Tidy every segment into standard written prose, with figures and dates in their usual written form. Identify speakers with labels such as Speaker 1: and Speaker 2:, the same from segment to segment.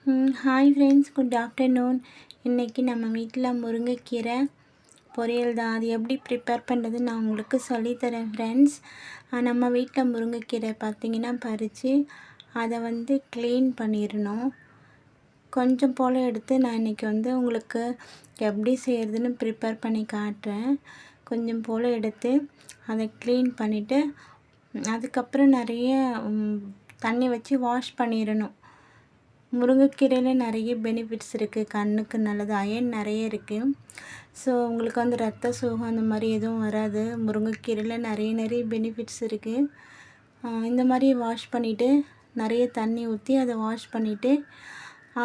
Speaker 1: Hi friends, good afternoon. இன்றைக்கி நம்ம வீட்டில் முருங்கைக்கீரை பொரியல் தான். அது எப்படி ப்ரிப்பேர் பண்ணுறது நான் உங்களுக்கு சொல்லித்தரேன் ஃப்ரெண்ட்ஸ். நம்ம வீட்டில் முருங்கைக்கீரை பார்த்திங்கன்னா பறித்து அதை க்ளீன் பண்ணிடணும். கொஞ்சம் போல் எடுத்து நான் இன்றைக்கி உங்களுக்கு எப்படி செய்கிறதுன்னு ப்ரிப்பேர் பண்ணி காட்டுறேன். கொஞ்சம் போல் எடுத்து அதை க்ளீன் பண்ணிவிட்டு அதுக்கப்புறம் நிறைய தண்ணி வச்சு வாஷ் பண்ணிடணும். முருங்கைக்கீரையில் நிறைய பெனிஃபிட்ஸ் இருக்குது. கண்ணுக்கு நல்லது, அயன் நிறைய இருக்குது. ஸோ உங்களுக்கு ரத்த சோகம் அந்த மாதிரி எதுவும் வராது. முருங்கைக்கீரையில் நிறைய பெனிஃபிட்ஸ் இருக்குது. இந்த மாதிரி வாஷ் பண்ணிவிட்டு நிறைய தண்ணி ஊற்றி அதை வாஷ் பண்ணிவிட்டு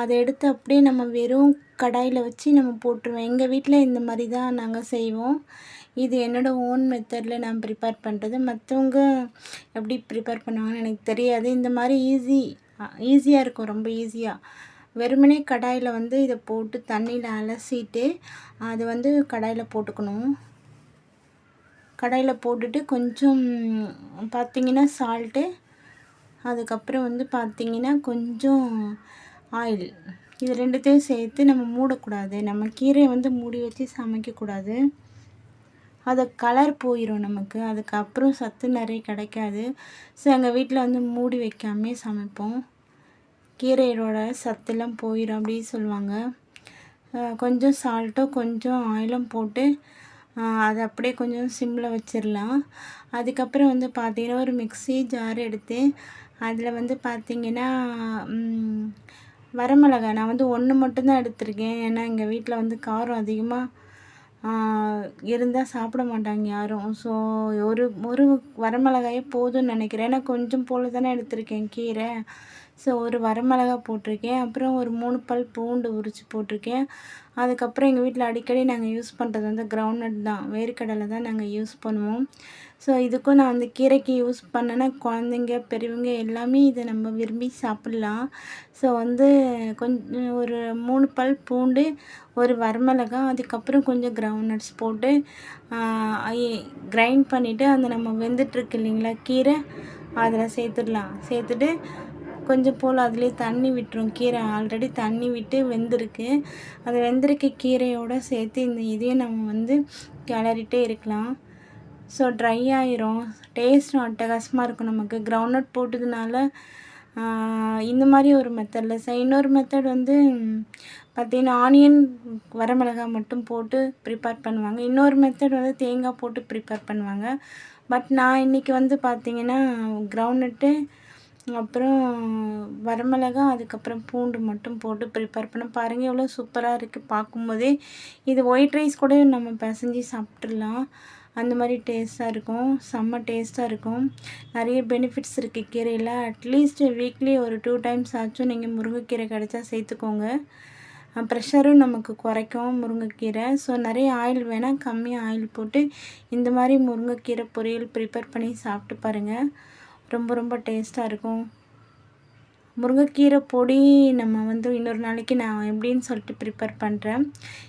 Speaker 1: அதை எடுத்து அப்படியே நம்ம வெறும் கடாயில் வச்சு நம்ம போட்டுருவோம். எங்கள் வீட்டில் இந்த மாதிரி தான் நாங்கள் செய்வோம். இது என்னோடய ஓன் மெத்தடில் நான் ப்ரிப்பேர் பண்ணுறது. மற்றவங்க எப்படி ப்ரிப்பேர் பண்ணுவாங்கன்னு எனக்கு தெரியாது. இந்த மாதிரி ஈஸியாக இருக்கும், ரொம்ப ஈஸியாக. வெறுமனே கடாயில் இதை போட்டு தண்ணியில் அலசிட்டு அது கடாயில் போட்டுக்கணும். கடாயில் போட்டுட்டு கொஞ்சம் பார்த்திங்கன்னா சால்ட்டு, அதுக்கப்புறம் பார்த்திங்கன்னா கொஞ்சம் ஆயில், இது ரெண்டுத்தையும் சேர்த்து நம்ம மூடக்கூடாது. நம்ம கீரையை மூடி வச்சு சமைக்கக்கூடாது. அது கலர் போயிடும் நமக்கு. அதுக்கப்புறம் சத்து நிறைய கிடைக்காது. ஸோ எங்கள் வீட்டில் மூடி வைக்காமே சமைப்போம். கீரையோட சத்துலாம் போயிடும் அப்படின்னு சொல்லுவாங்க. கொஞ்சம் சால்ட்டும் கொஞ்சம் ஆயிலும் போட்டு அதை அப்படியே கொஞ்சம் சிம்மில் வச்சிடலாம். அதுக்கப்புறம் பார்த்திங்கன்னா ஒரு மிக்ஸி ஜார் எடுத்து அதில் பார்த்திங்கன்னா வரமிளகாய் நான் 1 மட்டும்தான் எடுத்திருக்கேன். ஏன்னா எங்கள் வீட்டில் காரம் அதிகமாக இருந்தால் சாப்பிட மாட்டாங்க யாரும். ஸோ ஒரு வரமிளகாயே போதும்னு நினைக்கிறேன். ஏன்னா கொஞ்சம் போல் தானே எடுத்திருக்கேன் கீரை. ஸோ ஒரு வரமிளகாய் போட்டிருக்கேன். அப்புறம் ஒரு 3 பல் பூண்டு உரித்து போட்டிருக்கேன். அதுக்கப்புறம் எங்கள் வீட்டில் அடிக்கடி நாங்கள் யூஸ் பண்ணுறது கிரவுண்ட்நட் தான், வேர்க்கடலை தான் நாங்கள் யூஸ் பண்ணுவோம். ஸோ இதுக்கும் நான் கீரைக்கு யூஸ் பண்ணேன்னா குழந்தைங்க பெரியவங்க எல்லாமே இதை நம்ம விரும்பி சாப்பிட்லாம். ஸோ கொஞ்சம் ஒரு 3 பல் பூண்டு, ஒரு வரமிளகாய், அதுக்கப்புறம் கொஞ்சம் கிரவுண்ட்நட்ஸ் போட்டு கிரைண்ட் பண்ணிவிட்டு அந்த நம்ம வெந்துட்டுருக்கு இல்லைங்களா கீரை, அதில் சேர்த்துடலாம். சேர்த்துட்டு கொஞ்சம் போல் அதுலேயே தண்ணி விட்டுரும். கீரை ஆல்ரெடி தண்ணி விட்டு வெந்திருக்கு. அது வெந்திருக்க கீரையோடு சேர்த்து இதையும் நம்ம கிளறிட்டே இருக்கலாம். ஸோ ட்ரை ஆயிரும். டேஸ்ட்டும் அட்டகாசமாக இருக்கும். நமக்கு கிரவுண்ட்நட் போட்டதுனால இந்த மாதிரி ஒரு மெத்தடில் இன்னொரு மெத்தட் பார்த்திங்கன்னா ஆனியன் வரமிளகாய் மட்டும் போட்டு ப்ரிப்பேர் பண்ணுவாங்க. இன்னொரு மெத்தட் தேங்காய் போட்டு ப்ரிப்பேர் பண்ணுவாங்க. பட் நான் இன்றைக்கி பார்த்திங்கன்னா கிரவுண்ட்நட்டு அப்புறம் வரமிளகாய் அதுக்கப்புறம் பூண்டு மட்டும் போட்டு ப்ரிப்பேர் பண்ண பாருங்கள். எவ்வளோ சூப்பராக இருக்குது பார்க்கும்போதே. இது ஒயிட் ரைஸ் கூட நம்ம பிசைஞ்சு சாப்பிட்றலாம். அந்த மாதிரி டேஸ்ட்டாக இருக்கும், செம்ம டேஸ்ட்டாக இருக்கும். நிறைய பெனிஃபிட்ஸ் இருக்குது கீரையில். அட்லீஸ்ட் வீக்லி ஒரு 2 டைம்ஸ் ஆச்சும் நீங்கள் முருங்கைக்கீரை கிடச்சா சேர்த்துக்கோங்க. ப்ரெஷரும் நமக்கு குறைக்கும் முருங்கைக்கீரை. ஸோ நிறைய ஆயில் வேணால் கம்மியாக ஆயில் போட்டு இந்த மாதிரி முருங்கைக்கீரை பொரியல் ப்ரிப்பேர் பண்ணி சாப்பிட்டு பாருங்கள். ரொம்ப டேஸ்ட்டாக இருக்கும். முருங்கைக்கீரை பொடி நம்ம இன்னொரு நாளைக்கு நான் எப்படின்னு சொல்லிட்டு ப்ரிப்பேர் பண்ணுறேன்.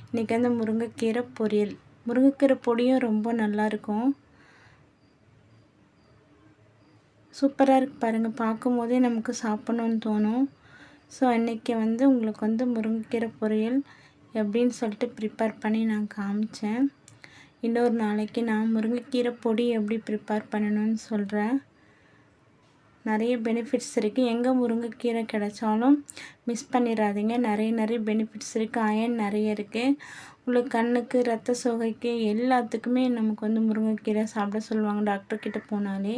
Speaker 1: இன்றைக்கி முருங்கைக்கீரை பொரியல், முருங்கைக்கீரை பொடியும் ரொம்ப நல்லாயிருக்கும். சூப்பராக இருக்குது பாருங்கள். பார்க்கும்போதே நமக்கு சாப்பிட்ணுன்னு தோணும். ஸோ இன்றைக்கி உங்களுக்கு முருங்கைக்கீரை பொரியல் எப்படின்னு சொல்லிட்டு ப்ரிப்பேர் பண்ணி நான் காமிச்சேன். இன்னொரு நாளைக்கு நான் முருங்கைக்கீரை பொடி எப்படி ப்ரிப்பேர் பண்ணணும்னு சொல்கிறேன். நிறைய பெனிஃபிட்ஸ் இருக்குது. எங்கே முருங்கைக்கீரை கிடைச்சாலும் மிஸ் பண்ணிடாதீங்க. நிறைய பெனிஃபிட்ஸ் இருக்குது. அயன் நிறைய இருக்குது. உங்களுக்கு கண்ணுக்கு, ரத்த சோகைக்கு எல்லாத்துக்குமே நமக்கு முருங்கைக்கீரை சாப்பிட சொல்லுவாங்க டாக்டர்கிட்ட போனாலே.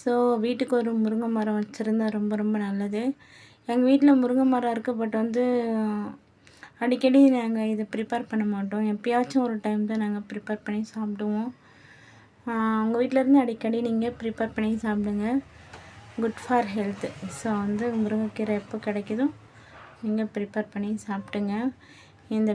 Speaker 1: ஸோ வீட்டுக்கு ஒரு முருங்கை மரம் வச்சுருந்தா ரொம்ப நல்லது. எங்கள் வீட்டில் முருங்கை மரம் இருக்குது. பட் அடிக்கடி நாங்கள் இதை ப்ரிப்பேர் பண்ண மாட்டோம். எப்போயாச்சும் ஒரு டைம் தான் நாங்கள் ப்ரிப்பேர் பண்ணி சாப்பிடுவோம். உங்கள் வீட்டிலேருந்து அடிக்கடி நீங்கள் ப்ரிப்பேர் பண்ணி சாப்பிடுங்க. Good for health. ஸோ முருங்கைக்கீரை எப்போ கிடைக்குதோ நீங்கள் ப்ரிப்பேர் பண்ணி சாப்பிட்டுங்க. இந்த